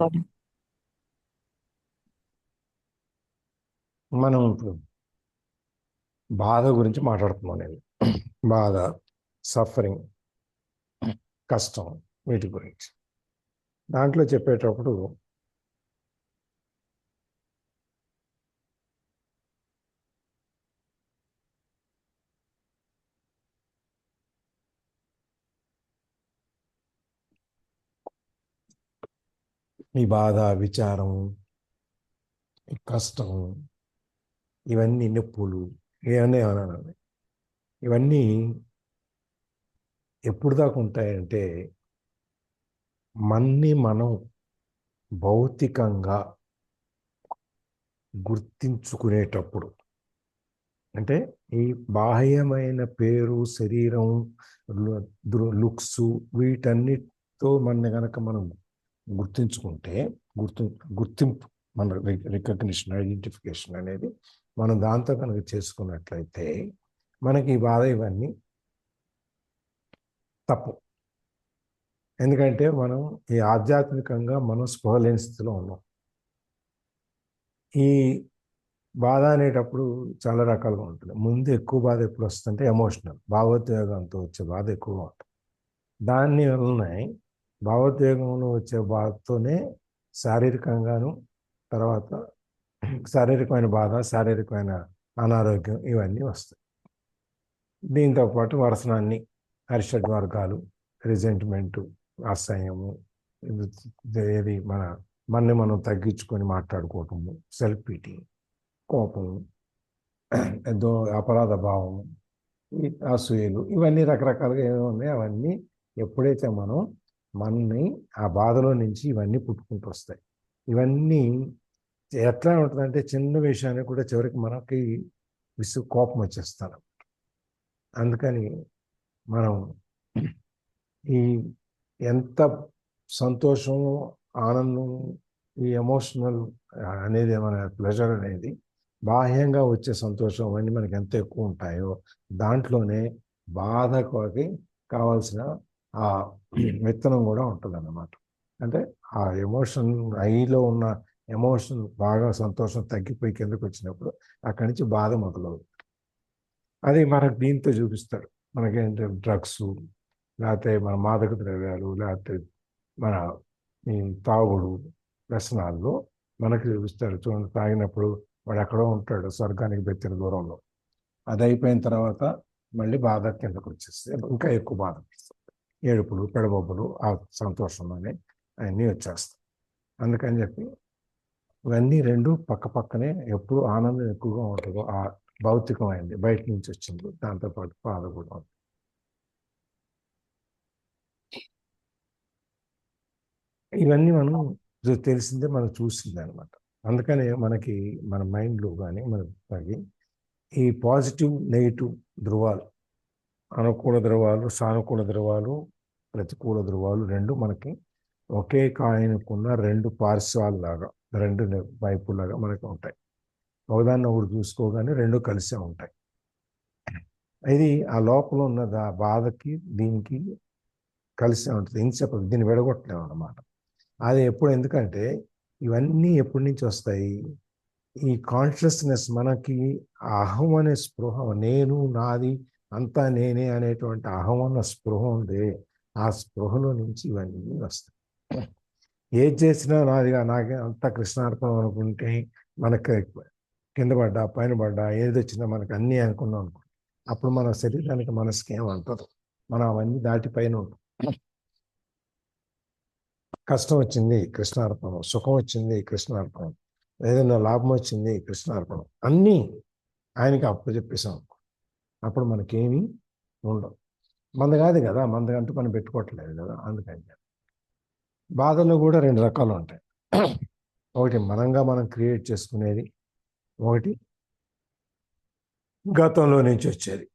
Recording. మనం ఇప్పుడు బాధ గురించి మాట్లాడుతున్నాం. నేను బాధ, సఫరింగ్, కష్టం, వీటి గురించి దాంట్లో చెప్పేటప్పుడు ఈ బాధ, విచారం, ఈ కష్టం, ఇవన్నీ నొప్పులు, ఇవన్నీ అనాలి. ఇవన్నీ ఎప్పుడు దాకా ఉంటాయంటే మనం భౌతికంగా గుర్తించుకునేటప్పుడు, అంటే ఈ బాహ్యమైన పేరు, శరీరం, లుక్స్, వీటన్నిటితో కనుక మనం గుర్తించుకుంటే, గుర్తింపు, మన రికగ్నిషన్, ఐడెంటిఫికేషన్ అనేది మనం దాంతో కనుక చేసుకున్నట్లయితే మనకి ఈ బాధ, ఇవన్నీ తప్పు. ఎందుకంటే మనం ఈ ఆధ్యాత్మికంగా మనం స్పృహలేని స్థితిలో ఉన్నాం. ఈ బాధ అనేటప్పుడు చాలా రకాలుగా ఉంటుంది. ముందు ఎక్కువ బాధ ఎప్పుడు వస్తుందంటే ఎమోషనల్, భావోద్వేగంతో వచ్చే బాధ ఎక్కువగా ఉంటుంది. దాని వలనే భావోద్వేగంలో వచ్చే బాధతోనే శారీరకంగాను, తర్వాత శారీరకమైన బాధ, శారీరకమైన అనారోగ్యం, ఇవన్నీ వస్తాయి. దీంతోపాటు వరసనాన్ని అరిషడ్ వర్గాలు, రిజెంట్మెంటు, అసహ్యము, ఏది మనని మనం తగ్గించుకొని మాట్లాడుకోవటము, సెల్ఫ్ పిటీ, కోపము, ఏదో అపరాధ భావం, ఈ అసూయలు, ఇవన్నీ రకరకాలుగా ఏమో ఉన్నాయి. అవన్నీ ఎప్పుడైతే మనని ఆ బాధలో నుంచి ఇవన్నీ పుట్టుకుంటూ వస్తాయి. ఇవన్నీ ఎట్లా ఉంటుందంటే చిన్న విషయాన్ని కూడా చివరికి మనకి కోపం వచ్చేస్తాను. అందుకని మనం ఈ ఎంత సంతోషం, ఆనందం, ఈ ఎమోషనల్ అనేది, మన ప్లెజర్ అనేది బాహ్యంగా వచ్చే సంతోషం అవన్నీ మనకి ఎంత ఎక్కువ ఉంటాయో దాంట్లోనే బాధకి కావాల్సిన ఆ విత్తనం కూడా ఉంటుంది అన్నమాట. అంటే ఆ ఎమోషన్, ఐలో ఉన్న ఎమోషన్ బాగా సంతోషం తగ్గిపోయి కిందకు వచ్చినప్పుడు అక్కడి నుంచి బాధ మొదలవుతుంది. అది మనకు దీంతో చూపిస్తారు. మనకేంటి డ్రగ్స్, లేకపోతే మన మాదక ద్రవ్యాలు, లేకపోతే మన ఈ తాగుడు వ్యసనాల్లో మనకి చూపిస్తారు. చూడండి, తాగినప్పుడు వాడు ఎక్కడో ఉంటాడు స్వర్గానికి బెత్తిన దూరంలో. అది అయిపోయిన తర్వాత మళ్ళీ బాధ కిందకు వచ్చేస్తే ఇంకా ఎక్కువ బాధ, ఏడుపులు, పెడబొబ్బులు, ఆ సంతోషంలోనే అన్నీ వచ్చేస్తాయి. అందుకని చెప్పి ఇవన్నీ రెండు పక్క పక్కనే, ఎప్పుడు ఆనందం ఎక్కువగా ఉంటుందో ఆ భౌతికమైంది బయట నుంచి వచ్చింది, దాంతోపాటు బాధ కూడా ఉంది. ఇవన్నీ మనం తెలిసిందే, మనం చూసిందే అనమాట. అందుకనే మనకి మన మైండ్లో కానీ మనకి ఈ పాజిటివ్, నెగిటివ్ ధృవాలు, అనుకూల ధృవాలు, సానుకూల ధృవాలు, ప్రతికూల ధృవాలు రెండు మనకి ఒకే కాయిన్కున్న రెండు పార్శ్వాల్లాగా, రెండు వైపులాగా మనకి ఉంటాయి. ఒకదాన్ని ఒకటి చూసుకోగానే రెండు కలిసే ఉంటాయి. ఇది ఆ లోపల ఉన్న బాధకి దీనికి కలిసే ఉంటుంది. ఇన్సెపరబుల్, దీన్ని విడగొట్టలేము అన్నమాట. అది ఎప్పుడు, ఎందుకంటే ఇవన్నీ ఎప్పటి నుంచి వస్తాయి? ఈ కాన్షియస్నెస్, మనకి అహం అనే స్పృహ, నేను, నాది, అంతా నేనే అనేటువంటి అహం అన్న స్పృహ ఉంది. ఆ స్పృహలో నుంచి ఇవన్నీ వస్తాయి. ఏది చేసినా నాదిగా, నాకే అంతా కృష్ణార్పణం అనుకుంటే మనకి కింద పడ్డా, పైన పడ్డా, ఏది వచ్చినా మనకు అన్నీ అనుకున్నాం అనుకో, అప్పుడు మన శరీరానికి, మనసుకి ఏమంటారు, మనం అవన్నీ దాటిపైన ఉంటాం. కష్టం వచ్చింది కృష్ణార్పణం, సుఖం వచ్చింది కృష్ణార్పణం, ఏదైనా లాభం వచ్చింది కృష్ణార్పణం, అన్నీ ఆయనకి అప్పచెప్పేసాం. అప్పుడు మనకేమీ ఉండవు. మంద కాదు కదా, మంద అంటూ మనం పెట్టుకోవట్లేదు కదా. అందుకని బాధల్లో కూడా రెండు రకాలు ఉంటాయి. ఒకటి మనం క్రియేట్ చేసుకునేది, ఒకటి గతంలో నుంచి వచ్చేది.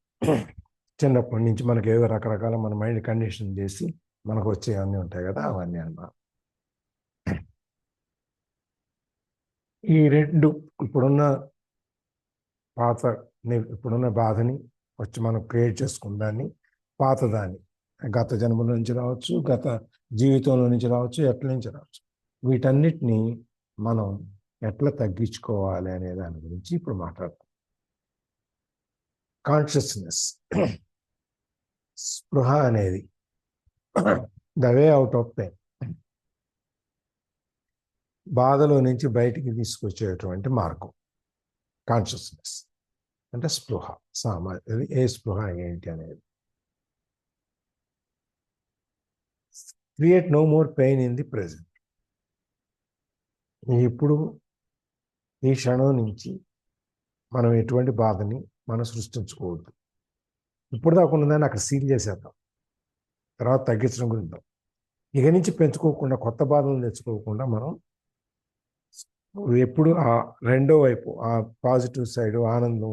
చిన్నప్పటి నుంచి మనకి ఏవో రకరకాల మన మైండ్ కండిషన్ చేసి మనకు వచ్చేవన్నీ ఉంటాయి కదా, అవన్నీ అన్నమాట. ఈ రెండు ఇప్పుడున్న పాత, ఇప్పుడున్న బాధని వచ్చి మనం క్రియేట్ చేసుకున్న దాన్ని, పాతదాన్ని, గత జన్మల నుంచి రావచ్చు, గత జీవితంలో నుంచి రావచ్చు, ఎట్ల నుంచి రావచ్చు, వీటన్నిటిని మనం ఎట్లా తగ్గించుకోవాలి అనే దాని గురించి ఇప్పుడు మాట్లాడతాం. కాన్షియస్నెస్, స్పృహ అనేది the way out of pain, బాధలో నుంచి బయటికి తీసుకొచ్చేటువంటి మార్గం. కాన్షియస్నెస్ అంటే స్పృహ, ఏ స్పృహ ఏంటి అనేది. Create no more pain in the present. ఇప్పుడు ఈ క్షణం నుంచి మనం ఎటువంటి బాధని మనం సృష్టించుకోవద్దు. ఇప్పుడు దాకా ఉన్నదాన్ని అక్కడ సీల్ చేసేద్దాం, తర్వాత తగ్గించడం గురించి. ఇక నుంచి పెంచుకోకుండా, కొత్త బాధలు తెచ్చుకోకుండా మనం ఎప్పుడు ఆ రెండో వైపు, ఆ పాజిటివ్ సైడ్, ఆనందం,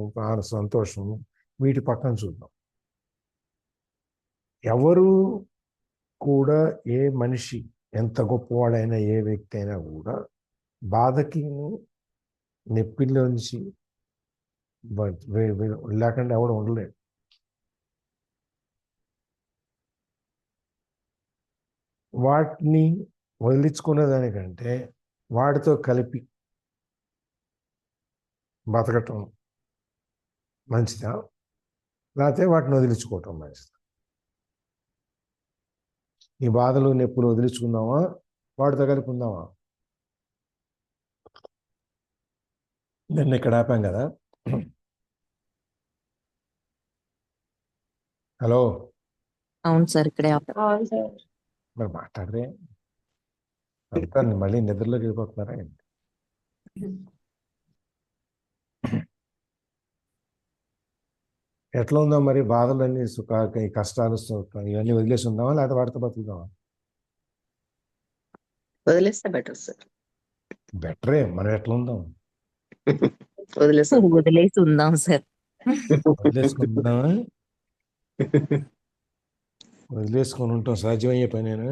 సంతోషం, వీటి పక్కన చూద్దాం. ఎవరు కూడా, ఏ మనిషి ఎంత గొప్పవాడైనా, ఏ వ్యక్తి అయినా కూడా బాధకి నొప్పిలోంచి లేకుండా ఎవడు ఉండలేడు. వాటిని వదిలించుకునే దానికంటే వాటితో కలిపి బతకటం మంచిదా, లేకపోతే వాటిని వదిలించుకోవటం మంచిదా? ఈ బాధలు నొప్పులు వదిలించుకుందామా, వాటితో కలిపి ఉందామా? నిన్న ఇక్కడ ఆపాం కదా. హలో, అవును సార్, ఇక్కడే మరి మాట్లాడరే, అంతా మళ్ళీ నిద్రలోకి వెళ్ళిపోతున్నారా? ఎట్లా ఉందో మరి బాధలన్నీ, ఈ కష్టాలు, ఇవన్నీ వదిలేసి ఉందామా, లేకపోతే వాటితో బతుకుదామా? వదిలేస్తే బెటర్ సార్. బెటరే. మనం ఎట్లా ఉందాం? వదిలేసి ఉందాం సార్. వదిలేసుకుందామా? వదిలేసుకొని ఉంటాం సాధ్యమయ్యే పనేనా?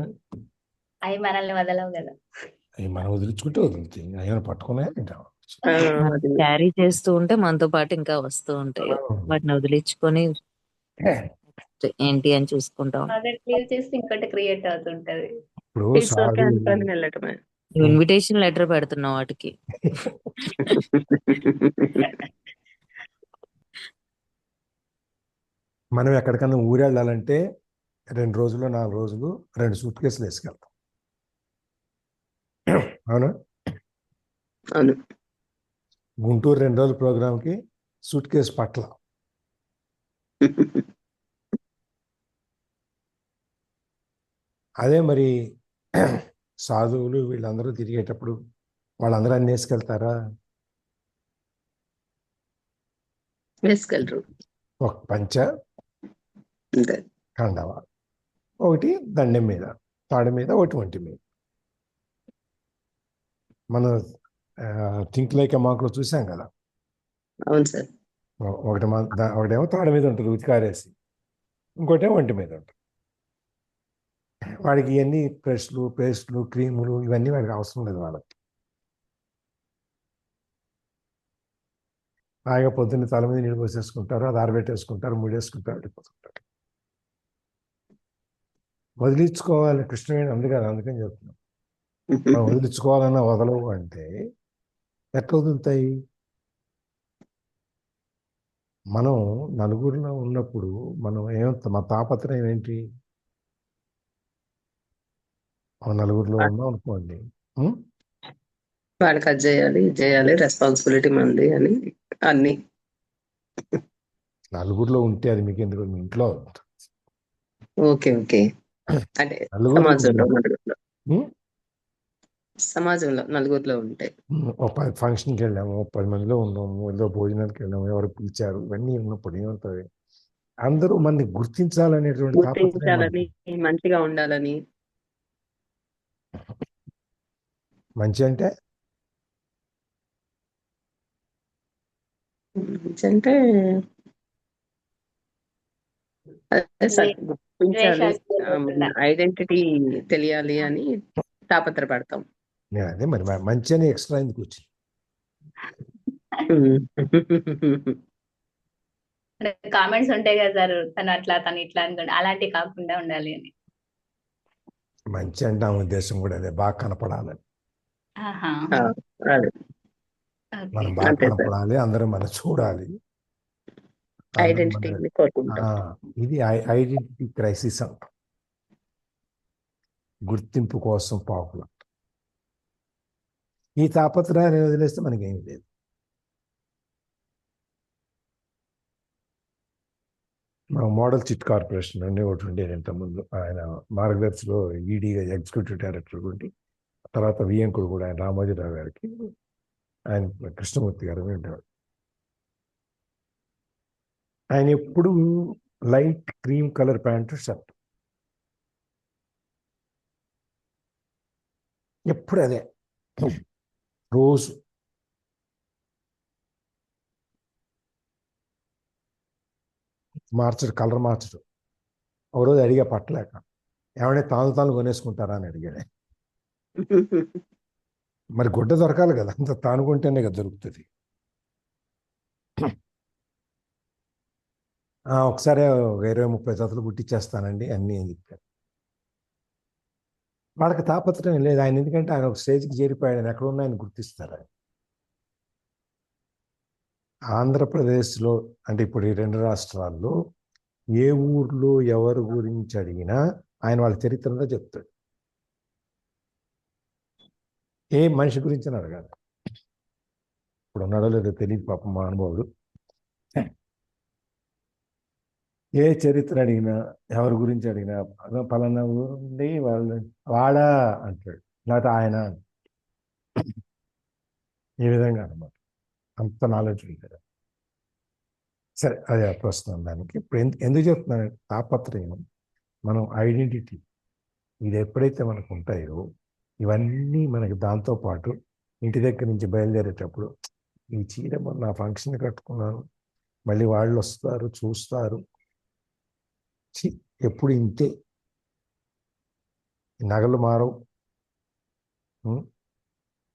అవి మనల్ని వదలవు కదా. అవి మనం వదిలించుకుంటే వదులుతాయి, అవి పట్టుకునే తింటాం. క్యారీ చేస్తూ ఉంటే మనతో పాటు ఇంకా వస్తూ ఉంటాయి. వాటిని వదిలించుకొని ఏంటి అని చూసుకుంటాం. అదే క్లియర్ చేస్తే ఇంకోటి క్రియేట్ అవుతుంటది. ఇప్పుడు It's okay అనుకొని వెళ్ళటమే. ఇన్విటేషన్ లెటర్ పెడుతున్నాం వాటికి. మనం ఎక్కడికన్నా ఊరు వెళ్ళాలంటే 2 రోజులు 4 రోజులు 2 సూట్ కేసులు వేసుకెళ్తాం, అవునా? అవును. గుంటూరు 2 రోజుల ప్రోగ్రామ్కి సూట్ కేసు పట్ల. అదే మరి సాధువులు వీళ్ళందరూ తిరిగేటప్పుడు వాళ్ళందరూ అన్ని వేసుకెళ్తారా? వేసుకెళ్ళరు. ఒక పంచ, అంతే. కండవ, ఒకటి దండెం మీద, తాడు మీద, ఒకటి ఒంటి మీద. మనం థింక్ లైక్ ఎ మాంక్లో చూసాం కదా. అవును సార్. ఒకటేమో తాడు మీద ఉంటుంది ఉతికారేసి, ఇంకోటేమో ఒంటి మీద ఉంటుంది. వాడికి ఇవన్నీ బ్రష్లు, పేస్ట్లు, క్రీములు ఇవన్నీ వాడికి అవసరం లేదు. వాళ్ళకి హాయిగా పొద్దున్న తల మీద నీళ్ళు పోసేసుకుంటారు, అది ఆరబెట్టేసుకుంటారు, ముడేసుకుంటారు, వెళ్ళిపోతుంటారు. వదిలించుకోవాలి కృష్ణవేణి అందుకని చెప్తున్నాం. మనం వదిలించుకోవాలన్నా వదలవు అంటే ఎట్లా వదులుతాయి? మనం నలుగురిలో ఉన్నప్పుడు మనం మా తాపత్రయం ఏంటి? నలుగురిలో ఉన్నాం అనుకోండి, వాళ్ళకి అది చేయాలి, ఇది చేయాలి, రెస్పాన్సిబిలిటీ మంది అని అన్ని. నలుగురిలో ఉంటే అది మీకు ఎందుకు? మీ ఇంట్లో ఓకే ఓకే. అంటే సమాజంలో నలుగురిలో ఉంటాయి. ఒక 10 ఫంక్షన్కి వెళ్ళాము, 10 మందిలో ఉన్నాము, ఏదో భోజనానికి వెళ్ళాము, ఎవరు పిలిచారు, ఇవన్నీ ఉన్నప్పుడు ఏమవుతుంది? అందరూ మనని గుర్తించాలనేటువంటి గుర్తించాలని, మంచిగా ఉండాలని. మంచి అంటే గుర్తించాలి, ఐడెంటిటీ తెలియాలి అని తాపత్రపడతాం. అదే మరి మంచి అని ఎక్స్ట్రా ఎందుకు వచ్చింది? కామెంట్స్ ఉంటాయి కదా సార్, తను అట్లా, తను ఇట్లా అనుకోండి, అలాంటివి కాకుండా ఉండాలి అని. మంచి అంటే ఆ ఉద్దేశం కూడా అదే, బాగా కనపడాలని. ఆహా. ఆ, అదే ఓకే. మనం బాగా అంతే సార్. కనపడాలి, అందరూ మనం చూడాలి, అందరూ మన ఐడెంటిటీని ఆ, కోరుకుంటాం. ఇది ఐడెంటిటీ క్రైసిస్ అంటాం. గుర్తింపు కోసం పాకులు. ఈ తాపత్రయాన్ని వదిలేస్తే మనకేమీ లేదు. మన మోడల్ చిట్ కార్పొరేషన్ అనే ఒకటి ఉండేది ఇంతకుముందు. ఆయన మార్గదర్శిలో ఈడీగా ఎగ్జిక్యూటివ్ డైరెక్టర్ ఉండి, తర్వాత వియంకుడు కూడా ఆయన రామోజీరావు గారికి, ఆయన కృష్ణమూర్తి గారు ఉండేవాడు. ఆయన ఎప్పుడు light cream colour pant shirt, ఎప్పుడు అదే, రోజు. మార్చడు, కలర్ మార్చడు. ఒక రోజు అడిగా పట్టలేక, ఏమంటే తాను కొనేసుకుంటారా అని అడిగాడు. మరి గుడ్డ దొరకాలి కదా, అంత తానుకుంటేనే కదా దొరుకుతుంది. ఒకసారి 20-30 జతలు కుట్టించేస్తానండి అన్నీ అని చెప్పారు. వాళ్ళకి తాపత్రయం లేదు ఆయన, ఎందుకంటే ఆయన ఒక స్టేజ్కి చేరిపోయాడు, ఆయన ఎక్కడ ఉన్నా ఆయన గుర్తిస్తారు. ఆయన ఆంధ్రప్రదేశ్లో అంటే ఇప్పుడు ఈ 2 రాష్ట్రాల్లో ఏ ఊర్లో ఎవరి గురించి అడిగినా ఆయన వాళ్ళ చరిత్రలో చెప్తాడు. ఏ మనిషి గురించి అని అడగాలి. ఇప్పుడు ఉన్నాడో లేదో తెలియదు పాపం మా అనుభవుడు. ఏ చరిత్ర అడిగినా, ఎవరి గురించి అడిగినా, పలానా ఊరుండి వాళ్ళు వాడా అంటాడు, లేకపోతే ఆయన. ఈ విధంగా అనమాట, అంత నాలెడ్జ్ ఉంటాడు. సరే, అదే ప్రస్తుతం దానికి. ఇప్పుడు ఎందుకు చెప్తున్నాను, తాపత్రయం, మనం ఐడెంటిటీ, ఇది ఎప్పుడైతే మనకు ఉంటాయో ఇవన్నీ మనకి దాంతోపాటు ఇంటి దగ్గర నుంచి బయలుదేరేటప్పుడు, ఈ చీర మొన్న ఫంక్షన్ కట్టుకున్నాను, మళ్ళీ వాళ్ళు వస్తారు చూస్తారు, ఎప్పుడు ఇంతే, నగలు మారవు,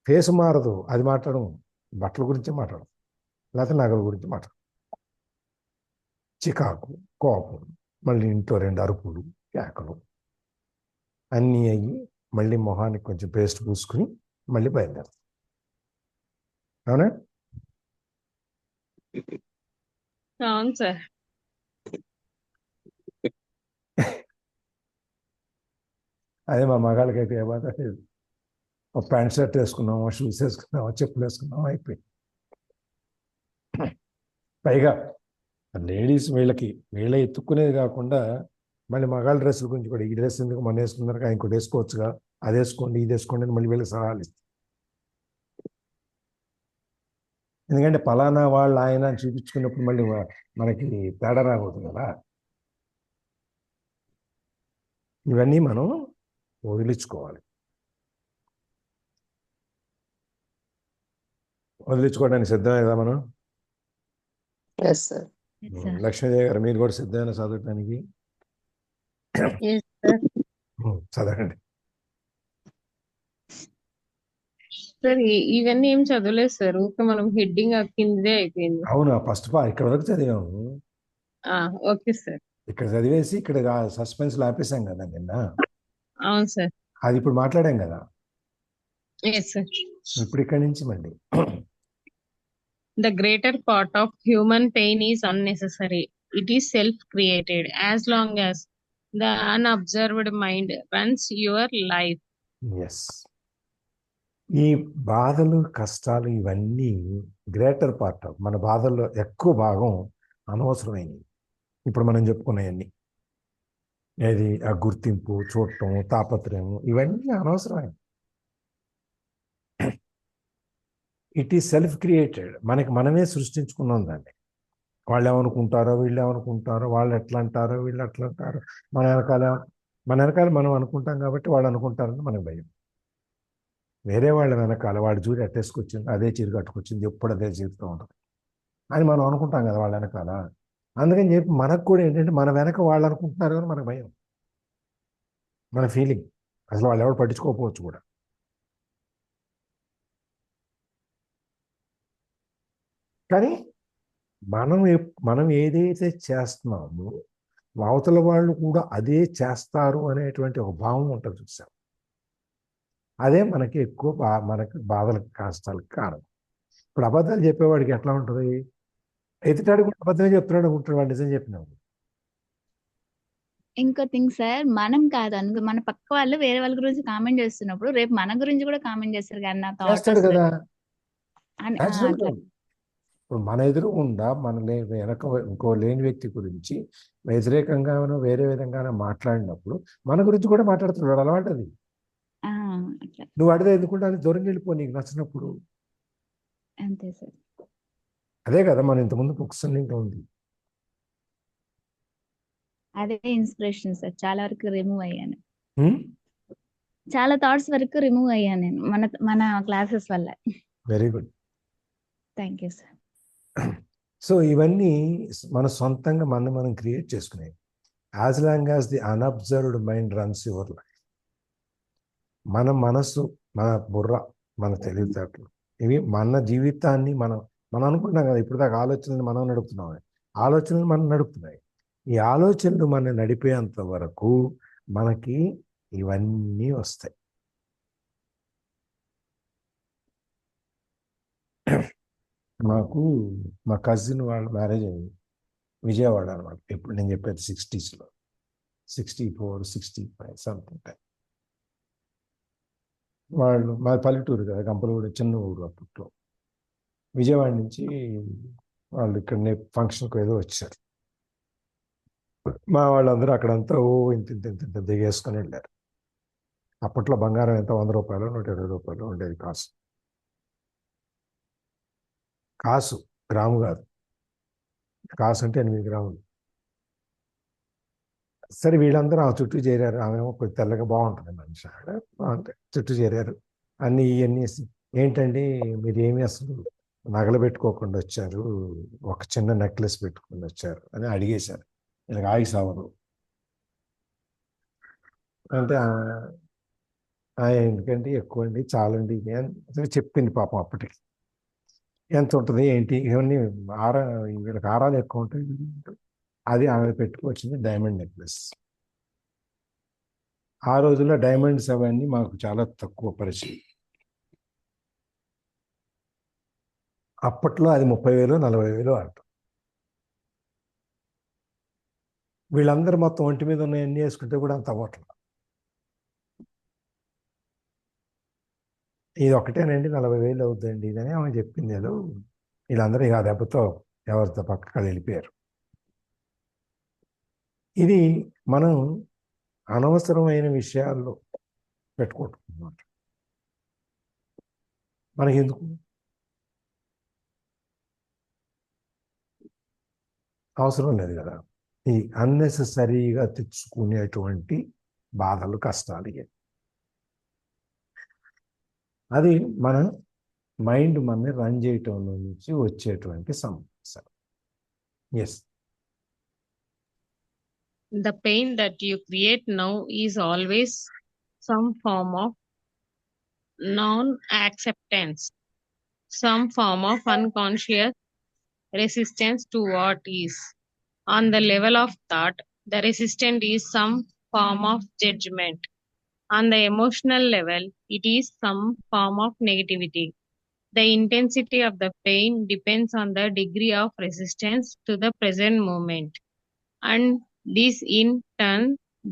ఫేస్ మారదు, అది మాట్లాడడం, బట్టల గురించే మాట్లాడడం, లేకపోతే నగల గురించి మాట్లాడడం. చికాకు, కోపం, మళ్ళీ ఇంట్లో 2 అరుపులు, కేకలు అన్నీ అయ్యి మళ్ళీ మొహానికి కొంచెం పేస్ట్ పూసుకుని మళ్ళీ బయలుదేరుతాం. అవునా? అవును సార్. అదే మా మగాళ్ళకైతే ఏ బాధ లేదు. ఒక ప్యాంట్ షర్ట్ వేసుకున్నామా, షూస్ వేసుకున్నామా, చెప్పులు వేసుకున్నామా, అయిపోయింది. పైగా లేడీస్ వీళ్ళ ఎత్తుక్కునేది కాకుండా మళ్ళీ మగాళ్ళ డ్రెస్సుల గురించి కూడా, ఈ డ్రెస్ ఎందుకు మన వేసుకున్నారు, ఇంకోటి వేసుకోవచ్చుగా, అది వేసుకోండి ఇది వేసుకోండి అని మళ్ళీ వీళ్ళకి సలహాలు ఇస్తారు. ఎందుకంటే పలానా వాళ్ళు ఆయన అని చూపించుకున్నప్పుడు మళ్ళీ మనకి తేడా రాకూడదు కదా. ఇవన్నీ మనం వదిలించుకోవాలి. వదిలించుకోవడానికి సిద్ధమే కదా మనం. Yes sir. లక్ష్మీదేవి గారు, మీరు కూడా సిద్ధమైన చదవటానికి? Yes, sir. చదవండి. సార్ ఇవన్నీ ఏం చదవలేదు సార్, ఊరికే మనం హెడ్డింగ్ కిందే అయిపోయింది. అవునా, ఫస్ట్ ఇక్కడ వరకు చదివాము. Okay sir. ఇక్కడ చదివేసి ఇక్కడ సస్పెన్స్ ఆపేసాం కదా నిన్న. అవును సార్. అది ఇప్పుడు మాట్లాడాం కదా, ఎస్ సార్. ఇప్పుడు ఇక్కడి నుంచి మళ్ళీ The greater part of human pain is unnecessary. It is self-created as long as the unobserved mind runs your life. Yes. ఈ బాధలు, కష్టాలు ఇవన్నీ గ్రేటర్ పార్ట్ ఆఫ్ మన బాధల్లో ఎక్కువ భాగం అనవసరమైనవి. ఇప్పుడు మనం చెప్పుకున్నాయన్నీ, ఏది ఆ గుర్తింపు, చూడటం, తాపత్రయం, ఇవన్నీ అనవసరమైనవి. ఇట్ ఈస్ సెల్ఫ్ క్రియేటెడ్, మనమే సృష్టించుకున్నాం దాన్ని. వాళ్ళు ఏమనుకుంటారో, వీళ్ళు ఏమనుకుంటారో, వాళ్ళు ఎట్లా అంటారో, వీళ్ళు ఎట్లా అంటారో, మన వెనకాల మనం అనుకుంటాం కాబట్టి వాళ్ళు అనుకుంటారని మనకు భయం. వేరే వాళ్ళ వెనకాల వాడు చూడు ఎట్టేసుకొచ్చింది, అదే చీర కట్టుకొచ్చింది, ఎప్పుడు అదే చీరతో ఉంటుంది అని మనం అనుకుంటాం కదా వాళ్ళ వెనకాల. అందుకని చెప్పి మనకు కూడా ఏంటంటే మన వెనక వాళ్ళు అనుకుంటున్నారు అని మనకు భయం, మన ఫీలింగ్. అసలు వాళ్ళు ఎవరు పట్టించుకోకపోవచ్చు కూడా. కానీ మనం ఏదైతే చేస్తున్నామో అవతల వాళ్ళు కూడా అదే చేస్తారు అనేటువంటి ఒక భావం ఉంటుంది చూసాం. అదే మనకి ఎక్కువ మనకి బాధలకు కష్టాలకు కారణం. ఇప్పుడు అబద్ధాలు చెప్పేవాడికి ఎట్లా ఉంటుంది? ఎదుటాడు కూడా అబద్ధమే చెప్తున్నాడు అనుకుంటాడు, వాడు నిజం చెప్పినాడు. ఇంకో థింగ్ సార్, మనం కాదు మన పక్క వాళ్ళు వేరే వాళ్ళ గురించి కామెంట్ చేస్తున్నప్పుడు రేపు మన గురించి కూడా కామెంట్ చేస్తారు కానీ నా థాట్ చేస్తాడు వస్తుంది కదా. అని Natural అట్లా. గా. ఇప్పుడు మన ఎదురు ఉండా వెనక ఇంకో లేని వ్యక్తి గురించి వ్యతిరేకంగానో వేరే విధంగానో మాట్లాడినప్పుడు మన గురించి కూడా మాట్లాడుతున్నాడు, అలవాటు అది. ఆ, అట్లా నువ్వు అడితే ఎందుకుంటే అది దూరం వెళ్ళిపో నీకు నచ్చినప్పుడు. అంతే సార్. అదే కదా మన ఇంతకుముందు బుక్స్ ఇంకా ఉంది. అదే ఇన్స్పిరేషన్ సార్. చాలా వరకు రిమూవ్ అయ్యాను. చాలా థాట్స్ వరకు రిమూవ్ అయ్యాను నేను మన క్లాసెస్ వల్ల. Very good. Thank you sir. So ఇవన్నీ మన సొంతంగా మనం క్రియేట్ చేసుకునేవి. As long as the unobserved mind runs your life. మన మనసు, మన బుర్ర, మన తెలివితేటలు ఇవి మన జీవితాన్ని మనం అనుకుంటున్నాం కదా, ఇప్పుడు దాకా ఆలోచనలు మనం నడుపుతున్నాం, ఆలోచనలు మనం నడుపుతున్నాయి. ఈ ఆలోచనలు మనం నడిపేంత వరకు మనకి ఇవన్నీ వస్తాయి. మాకు మా కజిన్ వాళ్ళ మ్యారేజ్ అయింది విజయవాడ అనమాట. ఇప్పుడు నేను చెప్పేది 60s, 64, 65 సంథింగ్ టైం. వాళ్ళు మా పల్లెటూరు కదా, గంపలగూడ చిన్న ఊరు అప్పట్లో. విజయవాడ నుంచి వాళ్ళు ఇక్కడ ఫంక్షన్కి ఏదో వచ్చారు. మా వాళ్ళందరూ అక్కడంతా ఇంత దిగేసుకొని వెళ్ళారు. అప్పట్లో బంగారం ఎంత 100 రూపాయలు 120 రూపాయలు ఉండేది కాసు. గ్రాము కాదు, కాసు అంటే 8 గ్రాములు. సరే వీళ్ళందరూ ఆ చుట్టూ చేరారు. ఆమె కొంచెం తెల్లగా బాగుంటుంది మనిషి, బాగుంటాయి. చుట్టూ చేరారు. ఇవన్నీ ఏంటండి మీరు ఏమి అసలు నగలు పెట్టుకోకుండా వచ్చారు, ఒక చిన్న నెక్లెస్ పెట్టుకుని వచ్చారు అని అడిగేశారు. వీళ్ళకి ఆగి సావరు అంటే ఎందుకంటే ఎక్కువ అండి, చాలండి అని చెప్పింది పాపం. అప్పటికి ఎంత ఉంటుంది ఏంటి ఇవన్నీ వీళ్ళకి ఆరాలు ఎక్కువ ఉంటాయి. అది ఆమె పెట్టుకొచ్చింది డైమండ్ నెక్లెస్. ఆ రోజుల్లో డైమండ్స్ అవన్నీ మాకు చాలా తక్కువ పరిచయం. అప్పట్లో అది 30,000 40,000 అంట. వీళ్ళందరూ మొత్తం ఒంటి మీద ఉన్నాయన్నీ వేసుకుంటే కూడా అంత అవ్వట్ల. ఇది ఒకటేనండి 40,000 అవుతుందండి ఇదని ఆమె చెప్పింది. ఏదో వీళ్ళందరూ ఇక దెబ్బతో ఎవరితో పక్కకి వెళ్ళిపోయారు. ఇది మనం అనవసరమైన విషయాల్లో పెట్టుకుంటున్నమాట. మనకి ఎందుకు అవసరం లేదు కదా. ఈ అన్నెసెసరీగా తెచ్చుకునేటువంటి బాధలు, కష్టాలు అది మన మైండ్ మనని రన్ చేయటం నుంచి వచ్చేటువంటి సమస్య. Yes. The pain that you create now is always some form of non-acceptance, some form of unconscious resistance to what is. On the level of thought, the resistance is some form of judgment. On the emotional level, it is some form of negativity. The intensity of the pain depends on the degree of resistance to the present moment. And this in turn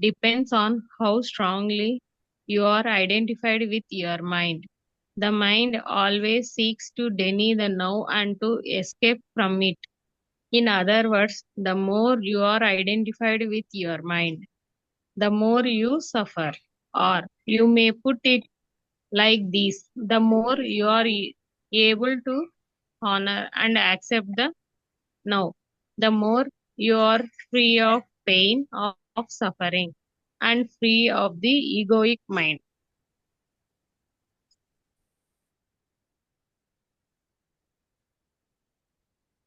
depends on how strongly you are identified with your mind. The mind always seeks to deny the now and to escape from it. In other words, the more you are identified with your mind, the more you suffer. Or you may put it like this: the more you are able to honor and accept the now, the more you are free of pain, of suffering, and free of the egoic mind.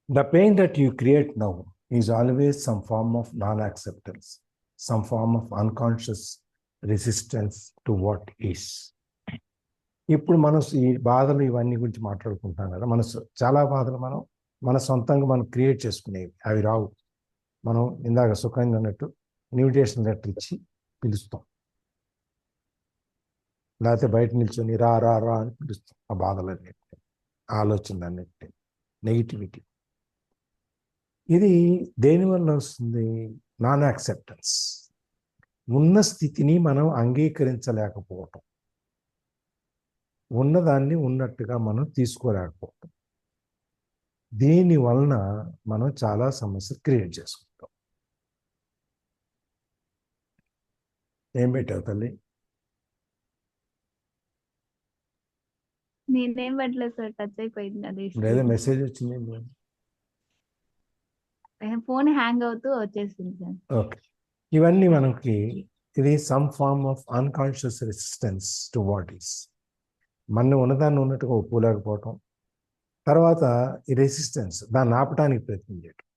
The pain that you create now is always some form of non-acceptance, some form of unconscious resistance to what is. ఇప్పుడు మనం ఈ బాధలు ఇవన్నీ గురించి మాట్లాడుకుంటాం కదా. చాలా బాధలు మన సొంతంగా మనం క్రియేట్ చేసుకునేవి. అవి రావు. మనం ఇందాక సుఖంగా అన్నట్టు ఇన్విటేషన్ లెటర్ ఇచ్చి పిలుస్తాం. లేకపోతే బయట నిల్చొని రా రా రా అని పిలుస్తాం ఆ బాధలన్నింటినీ, ఆలోచనలన్నింటినీ, నెగిటివిటీ. ఇది దేనివల్ల వస్తుంది? Non acceptance. ఉన్న స్థితిని మనం అంగీకరించలేకపోవటం, ఉన్నదాన్ని ఉన్నట్టుగా మనం తీసుకోలేకపోవటం. దీని వలన మనం చాలా సమస్యలు క్రియేట్ చేసుకుంటాం. ఏం పెట్టావు తల్లి? నేనేం పెట్టలేదు సార్, టచ్ అయిపోయింది అది. ఏదో మెసేజ్ వచ్చింది. ఫోన్ హ్యాంగ్ అవుతూ వచ్చేసింది సార్. ఓకే, ఇవన్నీ మనకి ఇది some form of unconscious resistance to what is. మన ఉన్నదాన్ని ఉన్నట్టుగా ఒప్పుకోలేకపోవటం, తర్వాత ఈ రెసిస్టెన్స్ దాన్ని ఆపడానికి ప్రయత్నం చేయటం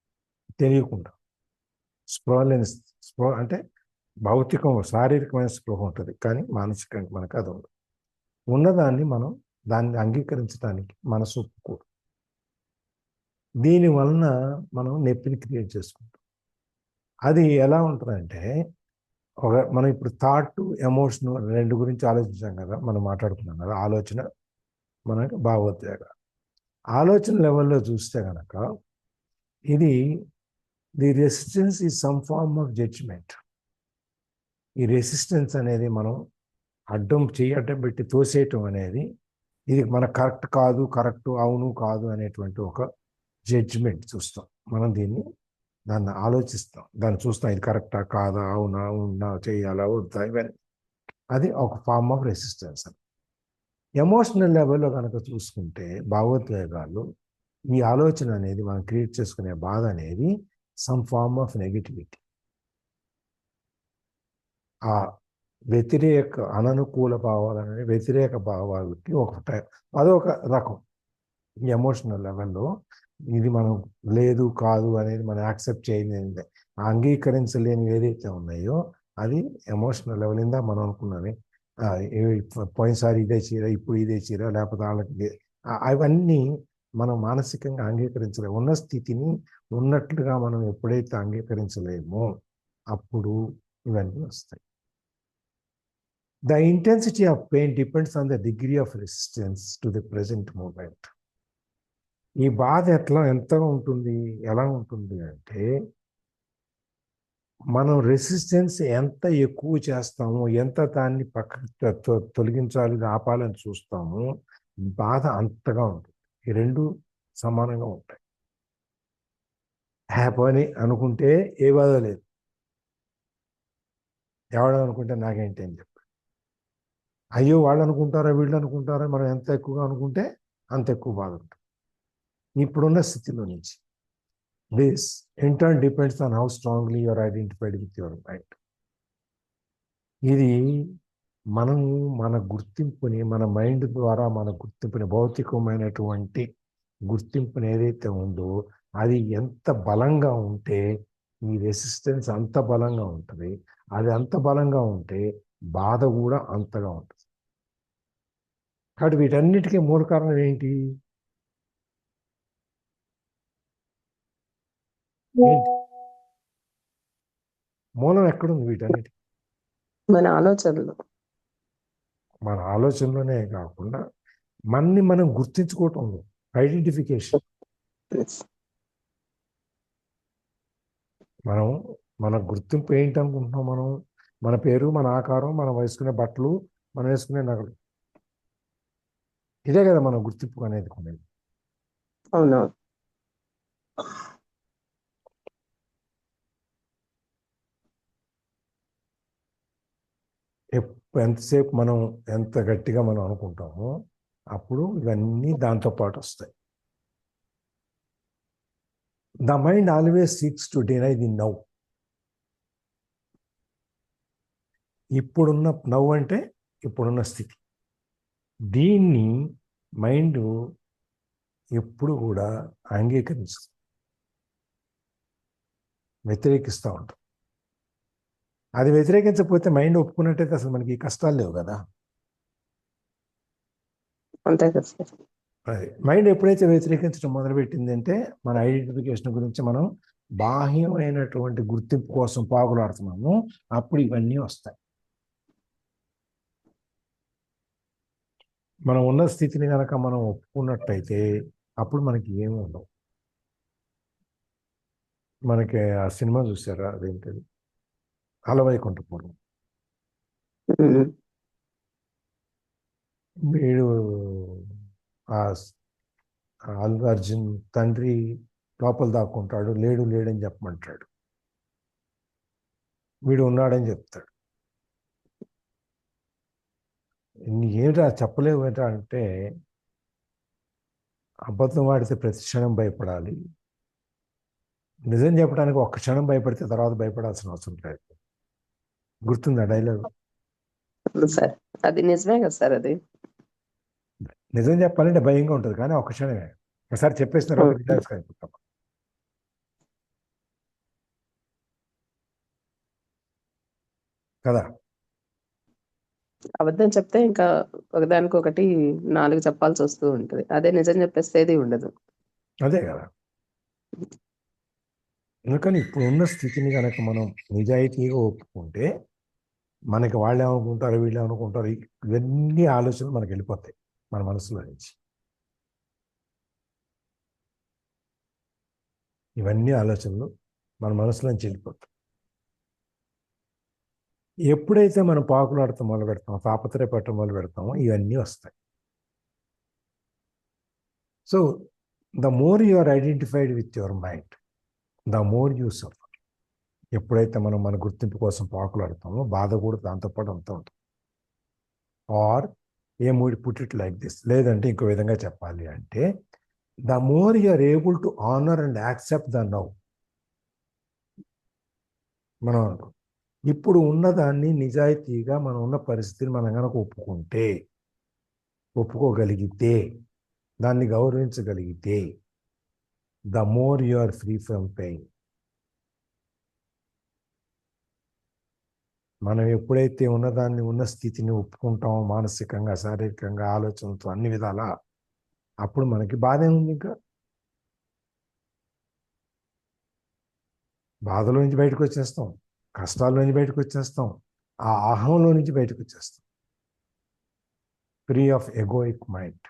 తెలియకుండా. స్పృహ అంటే భౌతికం శారీరకమైన స్పృహ ఉంటుంది, కానీ మానసికంగా మనకు అది ఉండదు. ఉన్నదాన్ని మనం దాన్ని అంగీకరించడానికి మనసు ఒప్పుకోదు. దీనివలన మనం నొప్పిని క్రియేట్ చేసుకుంటాం. అది ఎలా ఉంటుందంటే, మనం ఇప్పుడు థాట్, ఎమోషన్ రెండు గురించి ఆలోచించాం కదా, మనం మాట్లాడుకున్నాం కదా. ఆలోచన మనకి భావోద్వేగ. ఆలోచన లెవెల్లో చూస్తే కనుక ఇది the resistance is some form of judgement. ఈ రెసిస్టెన్స్ అనేది మనం అడ్డం పెట్టి తోసేయటం అనేది, ఇది మన కరెక్ట్ కాదు, కరెక్ట్ అవును కాదు అనేటువంటి ఒక జడ్జిమెంట్ చూస్తాం. మనం దాన్ని ఆలోచిస్తాం, దాన్ని చూస్తాం, ఇది కరెక్టా కాదా, అవునా ఉన్నా చేయాలా వద్దా, ఇవన్నీ. అది ఒక ఫార్మ్ ఆఫ్ రెసిస్టెన్స్. ఎమోషనల్ లెవెల్లో కనుక చూసుకుంటే భావోద్వేగాలు, ఈ ఆలోచన అనేది మనం క్రియేట్ చేసుకునే బాధ అనేది సమ్ ఫార్మ్ ఆఫ్ నెగిటివిటీ. ఆ వ్యతిరేక అననుకూల భావాలనే వ్యతిరేక భావాలకి అదొక రకం ఎమోషనల్ లెవెల్లో. ఇది మనం లేదు కాదు అనేది మనం యాక్సెప్ట్ చేయలేనిది, అంగీకరించలేని ఏదైతే ఉన్నాయో అది ఎమోషనల్ లెవెల్. ఇందా మనం అనుకున్నది, పోయినసారి ఇదే చీర, ఇప్పుడు ఇదే చీర, లేకపోతే వాళ్ళకి, అవన్నీ మనం మానసికంగా అంగీకరించలేము. ఉన్న స్థితిని ఉన్నట్లుగా మనం ఎప్పుడైతే అంగీకరించలేమో అప్పుడు ఇవన్నీ వస్తాయి. The intensity of pain depends on the degree of resistance to the present moment. ఈ బాధ ఎంతగా ఉంటుంది, ఎలా ఉంటుంది అంటే, మనం రెసిస్టెన్స్ ఎంత ఎక్కువ చేస్తామో, ఎంత దాన్ని పక్కకు తొలగించాలి, ఆపాలని చూస్తామో, బాధ అంతగా ఉంటుంది. ఈ రెండు సమానంగా ఉంటాయి. హ్యాపీ అని అనుకుంటే ఏ బాధ లేదు, ఎవడో అనుకుంటే నాకేంటి అని చెప్పి, అయ్యో వాళ్ళు అనుకుంటారా వీళ్ళు అనుకుంటారా, మనం ఎంత ఎక్కువగా అనుకుంటే అంత ఎక్కువ బాధ ఉంటుంది. ఇప్పుడున్న స్థితిలో నుంచి this in turn depends on how strongly you are identified with your mind. ఇది మనము మన గుర్తింపుని, మన మైండ్ ద్వారా మన గుర్తింపుని, భౌతికమైనటువంటి గుర్తింపుని ఏదైతే ఉందో అది ఎంత బలంగా ఉంటే ఈ రెసిస్టెన్స్ అంత బలంగా ఉంటుంది. అది అంత బలంగా ఉంటే బాధ కూడా అంతగా ఉంటుంది. కాబట్టి వీటన్నిటికీ మూల కారణం ఏంటి? మూలం ఎక్కడుంది వీటన్నిటికీ? మన ఆలోచనలు. మన ఆలోచనలోనే కాకుండా మనని మనం గుర్తించుకోవటంలో, ఐడెంటిఫికేషన్. మనం మన గుర్తింపు ఏంటి అనుకుంటున్నాం? మన పేరు, మన ఆకారం, మనం వేసుకునే బట్టలు, మనం వేసుకునే నగలు, ఇదే కదా మన గుర్తింపు అనేది కొనేది. అవునవును. ఎంతసేపు మనం ఎంత గట్టిగా మనం అనుకుంటామో అప్పుడు ఇవన్నీ దాంతో పాటు వస్తాయి. The mind always seeks to deny the now. ఇప్పుడున్న నౌ అంటే ఇప్పుడున్న స్థితి. దీన్ని మైండ్ ఎప్పుడు కూడా అంగీకరిస్తుంది, వ్యతిరేకిస్తూ ఉంటుంది. అది వ్యతిరేకించకపోతే మైండ్ ఒప్పుకున్నట్టయితే అసలు మనకి కష్టాలు లేవు కదా. అంతే కదా సార్. అది మైండ్ ఎప్పుడైతే వ్యతిరేకించడం మొదలుపెట్టింది అంటే మన ఐడెంటిఫికేషన్ గురించి మనం బాహ్యమైనటువంటి గుర్తింపు కోసం పాకులాడుతున్నాము, అప్పుడు ఇవన్నీ వస్తాయి. మనం ఉన్న స్థితిని కనుక మనం ఒప్పుకున్నట్టయితే అప్పుడు మనకి ఏమి ఉండవు. మనకి ఆ సినిమా చూసారా, అదేంటది, అలవైకుంఠపురం. ఉమ్, వీడు ఆ అల్లు అర్జున్ తండ్రి లోపల దాక్కుంటాడు, లేడు లేడని చెప్పమంటాడు, వీడు ఉన్నాడని చెప్తాడు. ఏమిటా చెప్పలేవు ఏంటా అంటే, అబద్ధం ఆడితే ప్రతి క్షణం భయపడాలి, నిజం చెప్పడానికి ఒక్క క్షణం భయపడితే తర్వాత భయపడాల్సిన అవసరం లేదు. గుర్తుందా డైలాగ్? అవును సార్, అది నిజమే కదా సార్ అది. నిజం చెప్పాలంటే భయంగా ఉంటుంది, కానీ ఒక్క క్షణమే. ఒకసారి చెప్పేసిన తర్వాత రిలాక్స్ అయిపోతాం కదా. అబద్ధం చెప్తే ఇంకా ఒకదానికొకటి 4 చెప్పాల్సి వస్తూ ఉంటుంది. అదే నిజం చెప్పేస్తే ఏది ఉండదు. అదే కదా. ఎందుకని ఇప్పుడు ఉన్న స్థితిని కనుక మనం నిజాయితీగా ఒప్పుకుంటే మనకి వాళ్ళు ఏమనుకుంటారు, వీళ్ళు ఏమనుకుంటారు, ఇవన్నీ ఆలోచనలు మనకి వెళ్ళిపోతాయి మన మనసులో నుంచి. ఇవన్నీ ఆలోచనలు మన మనసులో నుంచి వెళ్ళిపోతాయి. ఎప్పుడైతే మనం పాకులాడటం మొదలు పెడతామో, తాపత్రయపడటం మొదలు పెడతామో, ఇవన్నీ వస్తాయి. So the more you are identified with your mind, the more you suffer. ఎప్పుడైతే మనం మన గుర్తింపు కోసం పాకులాడతామో బాధ కూడా దాంతోపాటు అంతా ఉంటుంది. Or put it like this, లేదంటే ఇంకో విధంగా చెప్పాలి అంటే, the more you are able to honour and accept the now. మనం ఇప్పుడు ఉన్నదాన్ని నిజాయితీగా మనం ఉన్న పరిస్థితిని మనం కనుక ఒప్పుకోగలిగితే, దాన్ని గౌరవించగలిగితే, the more you are free from pain. మనం ఎప్పుడైతే ఉన్నదాన్ని ఉన్న స్థితిని ఒప్పుకుంటామో, మానసికంగా, శారీరకంగా, ఆలోచనలతో, అన్ని విధాలా, అప్పుడు మనకి బాధ ఏముంది? ఇంకా బాధలో నుంచి బయటకు వచ్చేస్తాం, కష్టాల్లో నుంచి బయటకు వచ్చేస్తాం, ఆ అహంలో నుంచి బయటకు వచ్చేస్తాం, ఫ్రీ ఆఫ్ ఎగోయిక్ మైండ్.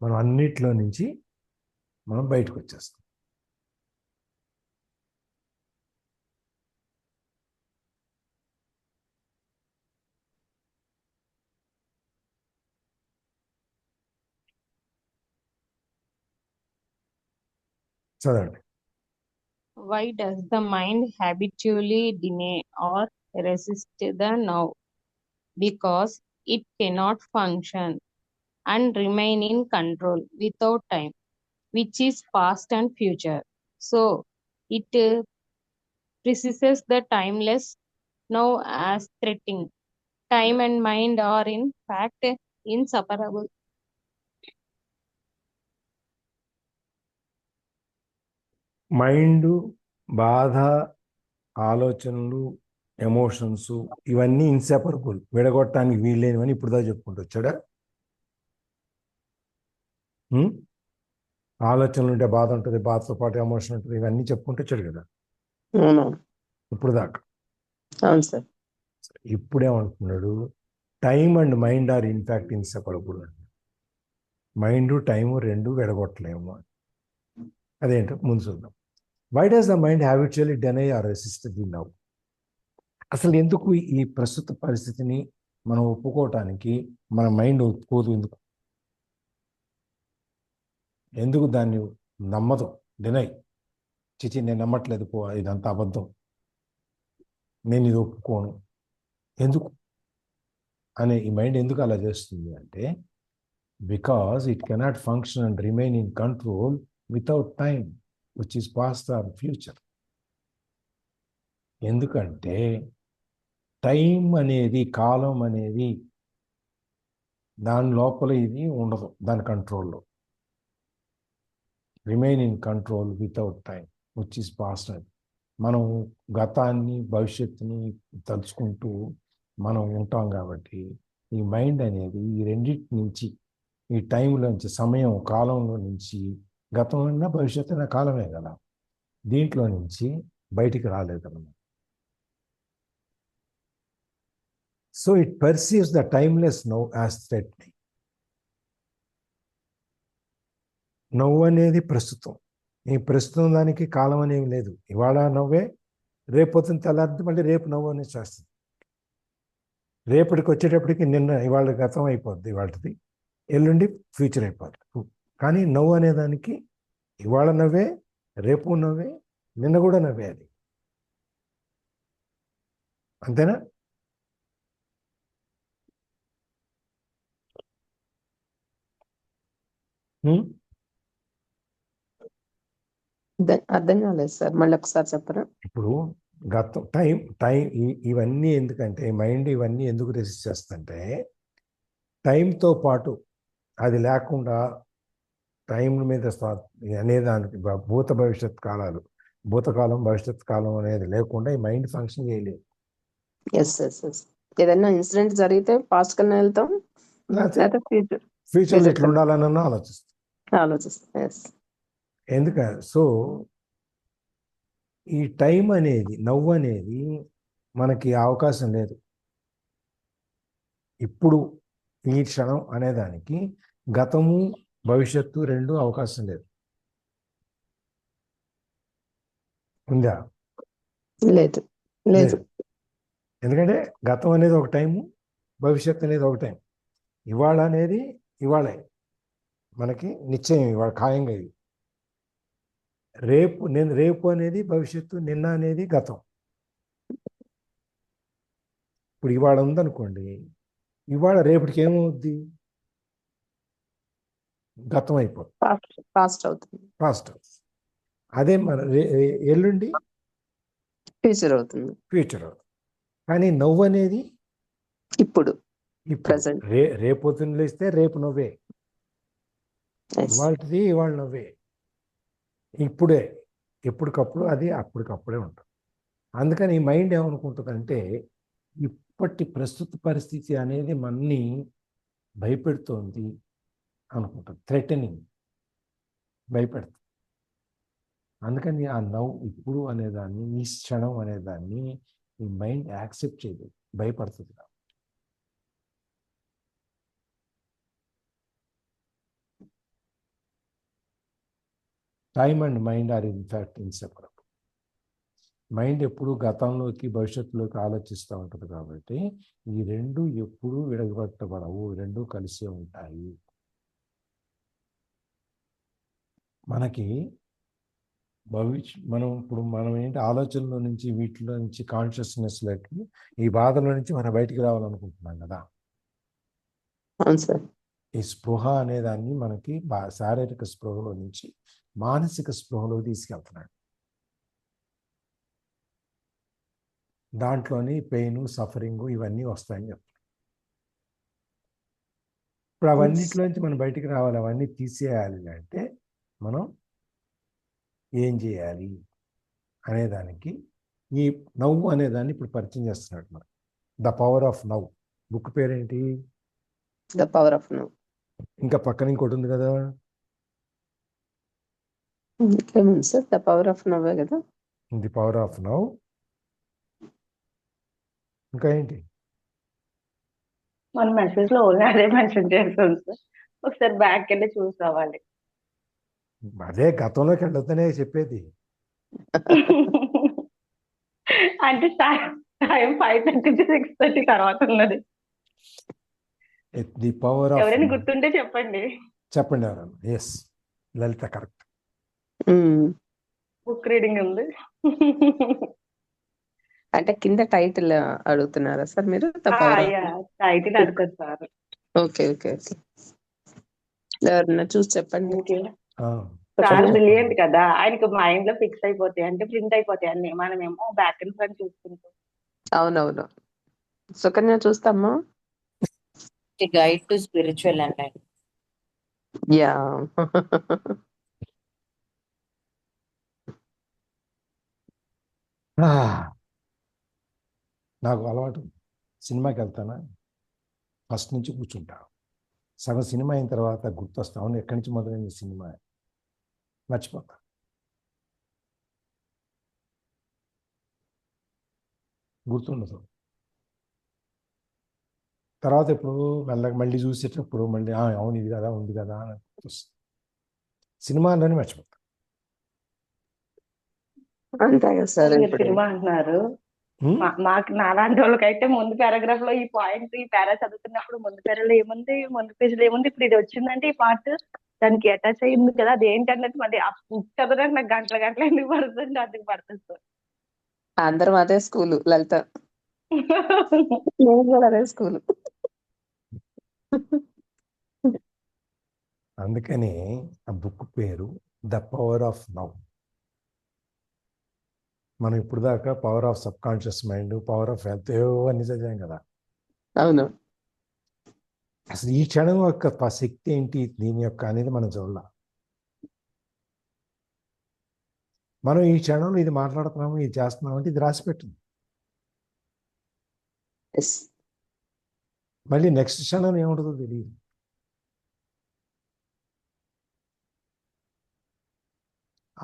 మనం అన్నిట్లో నుంచి మనం బయటకు వచ్చేస్తాం. చదవండి. Why does the mind habitually deny or resist the now? Because it cannot function and remain in control without time, which is past and future. So it precedes the timeless now as threatening. Time and mind are in fact inseparable. Mind, బాధ, ఆలోచనలు, emotions, ఇవన్నీ inseparable, విడగొట్టడానికి వీల్లేనివని ఇప్పుడు దా చెప్పుకుంటూ వచ్చాడా? ఆలోచనలు ఉంటే బాధ ఉంటుంది, బాధతో పాటు ఎమోషన్ ఉంటుంది, ఇవన్నీ చెప్పుకుంటూ వచ్చాడు కదా అవును ఇప్పుడు దాకా. అవును సార్. ఇప్పుడేమంటున్నాడు? Time and mind are in fact inseparable. Mind, time రెండు విడగొట్టలేము. అదేంటో ముందు చూద్దాం. Why does the mind habitually deny or resist the now? అసలు ఎందుకు ఈ ప్రస్తుత పరిస్థితిని మనం ఒప్పుకోవటానికి మన మైండ్ ఒప్పుకోదు? ఎందుకు దాన్ని నమ్మదు? డినై, చిచి నేను నమ్మట్లేదు, పో, ఇదంతా అబద్ధం, నేను ఇది ఒప్పుకోను, ఎందుకు అనే ఈ మైండ్ ఎందుకు అలా చేస్తుంది అంటే, because it cannot function and remain in control without time which is past or future. ఎందుకంటే టైం అనేది, కాలం అనేది దాని లోపల ఇది ఉండదు, దాని కంట్రోల్లో. Remain in control without time which is past. మనం గతాన్ని, భవిష్యత్తుని తలుచుకుంటూ మనం ఉంటాం కాబట్టి ఈ మైండ్ అనేది ఈ రెండింటి నుంచి, ఈ టైంలోంచి, సమయం, కాలంలో నుంచి, గతం అయినా భవిష్యత్తు అయినా కాలమే కదా, దీంట్లో నుంచి బయటికి రాలేదన్నమాట. So it perceives the timeless now as threatening. నవ్వు అనేది ప్రస్తుతం. ఈ ప్రస్తుతం దానికి కాలం అనేవి లేదు. ఇవాళ నవ్వే, రేపు పొద్దున్న తెల్లారితే మళ్ళీ రేపు నవ్వు అనేది చేస్తుంది. రేపటికి వచ్చేటప్పటికి నిన్న ఇవాళ గతం అయిపోద్ది, ఇవాళది ఎల్లుండి ఫ్యూచర్ అయిపోద్ది. కానీ నవ్వు అనేదానికి ఇవాళ నవ్వే, రేపు నవ్వే, నిన్న కూడా నవ్వే. అది అంతేనా? అర్థం కాలేదు సార్, మళ్ళీ ఒకసారి చెప్పరా? ఇప్పుడు గతం, టైం టైం ఇవన్నీ ఎందుకంటే మైండ్ ఇవన్నీ ఎందుకు రెసిస్ట్ చేస్తుంటే టైంతో పాటు అది లేకుండా టైం మీద అనేదానికి భూత భవిష్యత్ కాలాలు, భూతకాలం భవిష్యత్ కాలం అనేది లేకుండా ఈ మైండ్ ఫంక్షన్ చేయలేదు. Yes yes yes. ఏదైనా ఇన్సిడెంట్ జరిగితే పాస్ట్ కన్నా వెళ్తాం, లేకపోతే ఫ్యూచర్లో ఇట్లా ఉండాలని ఆలోచిస్తాం. ఎస్. ఎందుకంటే సో ఈ టైం అనేది, నవ్వు అనేది మనకి అవకాశం లేదు. ఇప్పుడు ఈ క్షణం అనేదానికి గతము భవిష్యత్తు రెండు అవకాశం లేదు. ఉందా? లేదు లేదు. ఎందుకంటే గతం అనేది ఒక టైము, భవిష్యత్తు అనేది ఒక టైం. ఇవాళ అనేది ఇవాళే మనకి నిశ్చయం, ఇవాళ ఖాయంగా. ఇది రేపు అనేది భవిష్యత్తు, నిన్న అనేది గతం. ఇప్పుడు ఇవాళ ఉందనుకోండి, ఇవాళ రేపటికి ఏమవుద్ది? గతం అయిపోతుంది, పాస్ట్ అవుతుంది. అదే మన ఎల్లుండి ఫ్యూచర్ అవుతుంది. కానీ నవ్వు అనేది ఇప్పుడు ప్రెసెంట్. రేపు పొద్దున్న లేస్తే రేపు నవ్వే, ఇవాళది ఇవాళ నవ్వే. ఇప్పుడే, ఎప్పటికప్పుడు అది అప్పటికప్పుడే ఉంటుంది. అందుకని ఈ మైండ్ ఏమనుకుంటుందంటే ఇప్పటి ప్రస్తుత పరిస్థితి అనేది మనని భయపెడుతోంది అనుకుంటుంది, థ్రెటనింగ్, భయపెడుతుంది. అందుకని ఆ నవ్వు, ఇప్పుడు అనేదాన్ని, ఈ క్షణం అనేదాన్ని ఈ మైండ్ యాక్సెప్ట్ చేయలేదు, భయపడుతుంది. Time and mind are in fact inseparable. Mind ఎప్పుడు గతంలోకి భవిష్యత్తులోకి ఆలోచిస్తూ ఉంటుంది కాబట్టి ఈ రెండు ఎప్పుడూ విడగొట్టబడవు, రెండు కలిసే ఉంటాయి. మనకి మనం ఏంటి, ఆలోచనలో నుంచి, వీటిలో నుంచి కాన్షియస్నెస్లోకి, ఈ బాధలో నుంచి మనం బయటికి రావాలనుకుంటున్నాం కదా. అవును సార్. ఈ స్పృహ అనేదాన్ని మనకి శారీరక స్పృహలో నుంచి మానసిక స్పృహలో తీసుకెళ్తున్నాడు. దాంట్లోని పెయిన్, సఫరింగ్ ఇవన్నీ వస్తాయని చెప్తారు. ఇప్పుడు అవన్నిటిలోంచి మనం బయటికి రావాలి, అవన్నీ తీసేయాలి అంటే మనం ఏం చేయాలి అనేదానికి ఈ నవ్వు అనేదాన్ని ఇప్పుడు పరిచయం చేస్తున్నాడు మనం. The power of now. Book పేరేంటి? The power of now. ఇంకా పక్కన ఇంకోటి ఉంది కదా, ఏముంది sir? The power of now కదా. The power of now. ఇంకా ఏంటి? మన మెసేజ్ లో అదే మెన్షన్ చేస్తాం సార్, ఒకసారి బ్యాక్ వెళ్ళి చూసి రావాలి. అదే గతంలోకి వెళ్ళొద్దనే చెప్పేది. అంటే టైం 5:30 to 6:30 తర్వాత ఉన్నది. ది పవర్ ఆఫ్, ఎవరైనా గుర్తుంటే చెప్పండి. ఎవరన్నా? ఎస్, లలిత కరెక్ట్. బుక్ రీడింగ్ ఉంది. అంటే కింద టైటిల్ అడుగుతున్నారా సార్ మీరు? టైటిల్ అడుగుతారు సార్. Okay okay okay. ఎవరన్నా చూసి చెప్పండి. సార్ బ్రిలియంట్ కదా, ఆయనకు మైండ్ లో ఫిక్స్ అయిపోతాయి, అంటే ప్రింట్ అయిపోతాయి అన్ని. మనమేమో బ్యాక్ అండ్ ఫ్రంట్ చూసుకుంటాం. అవునవును. సుకన్య చూస్తామా? Guide to spiritual enlightenment. Yeah. నాకు అలవాటు, సినిమాకి వెళ్తానా ఫస్ట్ నుంచి కూర్చుంటా, సగం సినిమా అయిన తర్వాత గుర్తొస్తా, అవును ఎక్కడి నుంచి మొదలైంది సినిమా, మర్చిపోతా. గుర్తుండదు. తర్వాత ఇప్పుడు మెల్లగా మళ్ళీ చూసేటప్పుడు మళ్ళీ అవును ఇది కదా ఉంది కదా అని వస్తుంది. సినిమాలోనే మర్చిపోతాం. అంతే కదా సార్. మీరు ఇప్పుడు సినిమా అంటున్నారు. మాకు నాలాంటి వాళ్ళకైతే ముందు పారాగ్రాఫ్ లో ఈ పాయింట్, ఈ పారా చదువుతున్నప్పుడు ముందు పేరాలో ఏముంది, ముందు పేజీలో ఏముంది, ఇప్పుడు ఇది వచ్చిందంటే ఈ పార్ట్ దానికి అటాచ్ అయ్యింది కదా, అది ఏంటన్నట్టు మళ్ళీ చదవడానికి నాకు గంటల గంటలు ఎందుకు పడుతుంది, అందుకు పడుతుంది సార్. అందరం అదే స్కూల్ లలిత, నేను కూడా అదే స్కూల్. అందుకని ఆ బుక్ పేరు ద పవర్ ఆఫ్ నౌ. మనం ఇప్పుడు దాకా power of sub conscious mind, power of health అన్ని చదివాం కదా. అవును. అసలు ఈ క్షణం యొక్క శక్తి ఏంటి దీని యొక్క అనేది మనం చూడాల. మనం ఈ క్షణంలో ఇది మాట్లాడుతున్నాము, ఇది చేస్తున్నాము అంటే ఇది రాసి పెట్టింది. ఎస్. మళ్ళీ నెక్స్ట్ క్షణం ఏముంటుందో తెలియదు.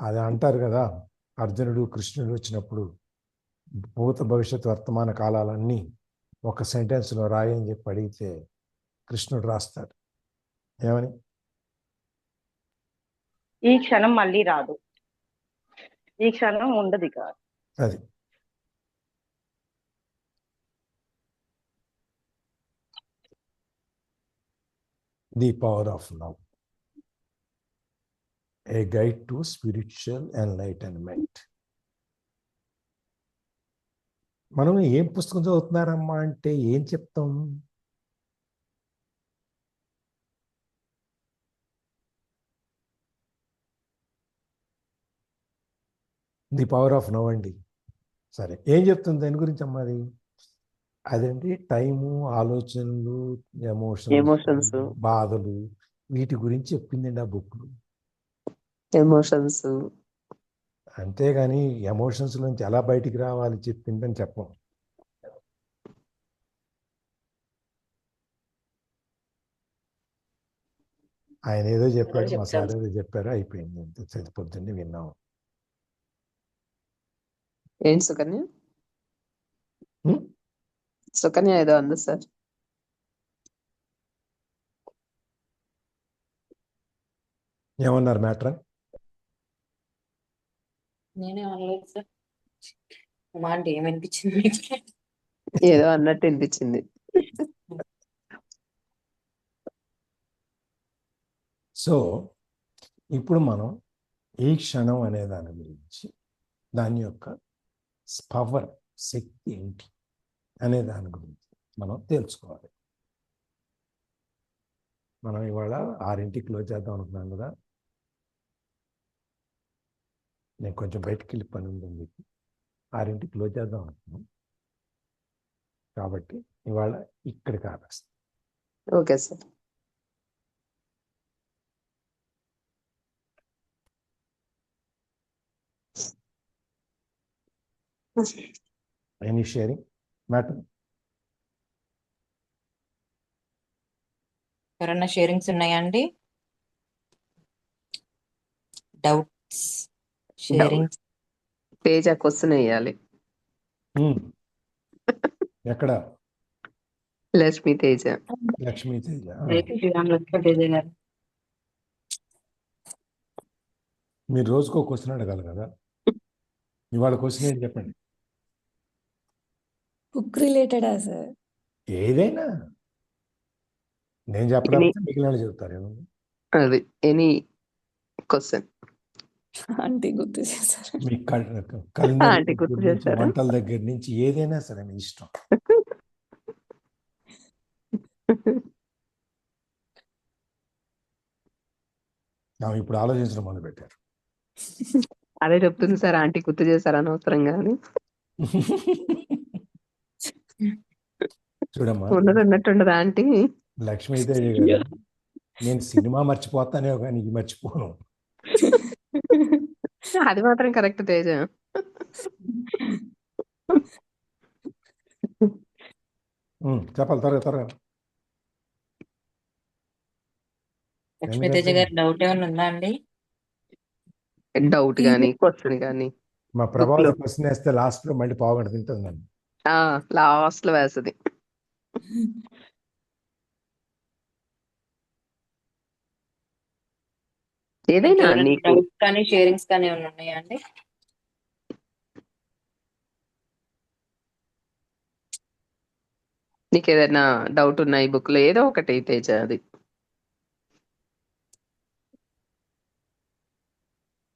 అది అంటారు కదా, అర్జునుడు కృష్ణుడు వచ్చినప్పుడు భూత భవిష్యత్ వర్తమాన కాలాలన్నీ ఒక సెంటెన్స్లో రాయని చెప్పి అడిగితే కృష్ణుడు రాస్తాడు ఏమని? ఈ క్షణం మళ్ళీ రాదు, ఈ క్షణం ఉండదు ఇక. అది the power of love, A guide to spiritual enlightenment. మనం ఏం పుస్తకం చదువుతున్నారమ్మా అంటే ఏం చెప్తాం? ది పవర్ ఆఫ్ నవ్ అండి. సరే, ఏం చెప్తుంది దాని గురించి అమ్మా? అది అదండి టైము, ఆలోచనలు, ఎమోషన్స్, బాధలు, వీటి గురించి చెప్పిందండి ఆ బుక్. ఎమోషన్స్. అంతేగాని ఎమోషన్స్ నుంచి ఎలా బయటికి రావాలి చెప్పిందని చెప్పం. ఆయన ఏదో చెప్పాడు, మా సార్ ఏదో చెప్పారు, అయిపోయింది. అంతే, పొద్దున్నే విన్నాం. ఏంటి సుకన్య? సుకన్య ఏదో అంది సార్. ఏమన్నారు మ్యాటర్? నేనే అనలేదు సార్. మా అంటే ఏమనిపించింది? ఏదో అన్నట్టు వినిపించింది. సో ఇప్పుడు మనం ఈ క్షణం అనే దాని గురించి, దాని యొక్క పవర్, శక్తి ఏంటి అనే దాని గురించి మనం తెలుసుకోవాలి. మనం ఇవాళ 6ంటికి క్లోజ్ చేద్దాం అనుకున్నాం కదా. నేను కొంచెం బయటికి వెళ్ళి పని ఉంది మీకు. 6ంటికి క్లోజ్ చేద్దాం అనుకున్నాం కాబట్టి ఇవాళ ఇక్కడికి ఆపేస్తాం. Okay sir. Any sharing matter? ఎవరన్నా షేరింగ్స్ ఉన్నాయా అండి? Doubts, sharings? తేజ క్వశ్చన్ వేయాలి. ఎక్కడ? లక్ష్మీ తేజ. లక్ష్మీ తేజ. మీరు రోజుకో క్వశ్చన్ అడగాలి కదా. ఇవాళ క్వశ్చన్ ఏంటి చెప్పండి. బుక్ రిలేటెడా సార్? ఏదైనా నేను చెప్పలేకపోతే మిగిలిన వాళ్ళు చెప్తారు. అది ఎనీ క్వశ్చన్. ఆంటీ గుర్తు చేశారు. మీ ఆంటీ గుర్తు చేశారు. వంటల దగ్గర నుంచి ఏదైనా సరే మీ ఇష్టం. ఇప్పుడు ఆలోచించడం మొదలు పెట్టారు. అదే చెప్తుంది సార్, ఆంటీ గుర్తు చేశారు అనవసరంగా అని. చూడమ్మా, ఉన్నట్టుండదు ఆంటీ. లక్ష్మీదేవి గారు, నేను సినిమా మర్చిపోతానే కానీ ఇది మర్చిపోను. అది మాత్రం కరెక్ట్ తేజ. చెప్పాలి త్వరగా. లక్ష్మీతేజ గారి డౌట్ ఏమైనా ఉందా అండి? డౌట్ గానీ క్వశ్చన్ గానీ. మా ప్రభావం క్వశ్చన్ వేస్తే లాస్ట్ లో మళ్ళీ పావుగంట తింటుందండి. లాస్ట్ లో వేస్తుంది. ఏదైనా ఇంకెవరైనా నీకు డౌట్స్ కానీ షేరింగ్స్ కానీ ఏమైనా ఉన్నాయా అండి? నీకు ఏదైనా డౌట్ ఉన్నా ఈ బుక్ లో ఏదో ఒకటి తేజ అది.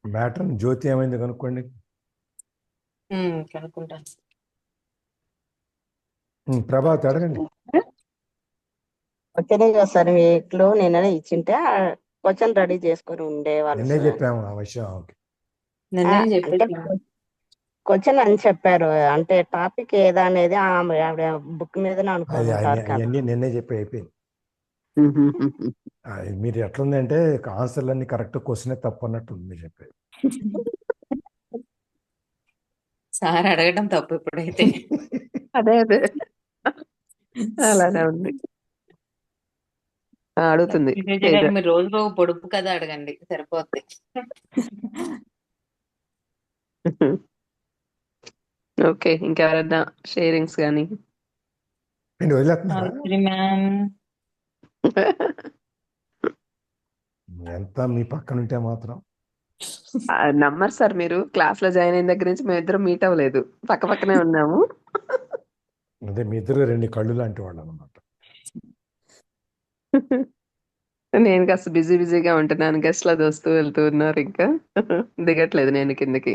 మ్యాటర్ జ్యోతి ఏమైంది కనుక్కోండి. కనుక్కుంటాను. ప్రభాత్ అడగండి. వచ్చేనే కదా సార్ వీక్ లో నిన్ననే ఇచ్చింటే క్వశ్చన్ రెడీ చేసుకొని ఉండేవాళ్ళు నిన్నే సార్. చెప్పాము ఆ విషయం. ఓకే. నిన్నే అంటే చెప్పేసాను. క్వశ్చన్ అని చెప్పారు, అంటే టాపిక్ ఏదా అనేది ఆవిడ బుక్ మీదనే అనుకోని అది ఉంటారు కదా. అవన్నీ నిన్నే చెప్పి అయిపోయింది. మీరు ఎట్లుందంటే ఆన్సర్లన్నీ కరెక్ట్, క్వశ్చనే తప్పు అన్నట్టు ఉంది మీరు చెప్పేది. సార్ అడగడం తప్పు ఇప్పుడైతే. అదే అదే అలానే ఉంది. అడుగుతుంది విజయ్ తేజ. గారు, మీరు రోజుకు ఒక పొడుపు కథ అడగండి సరిపోద్ది. ఓకే, ఇంకెవరన్నా షేరింగ్స్ కానీ? నేను వదిలేస్తున్నారా? సావిత్రి మ్యామ్ ఎంత మీ పక్కన ఉంటే మాత్రం నమ్మరు సార్, మీరు క్లాస్ లో జాయిన్ అయిన దగ్గర నుంచి మేము ఇద్దరం మీట్ అవ్వలేదు, పక్క పక్కనే ఉన్నాము. అదే మీ ఇద్దరు రెండు కళ్ళు లాంటి వాళ్ళు అనమాట. నేను కాస్త బిజీగా ఉంటున్నాను, గెస్ట్ లో వస్తూ వెళ్తూ ఉన్నారు, ఇంకా దిగట్లేదు నేను కిందకి.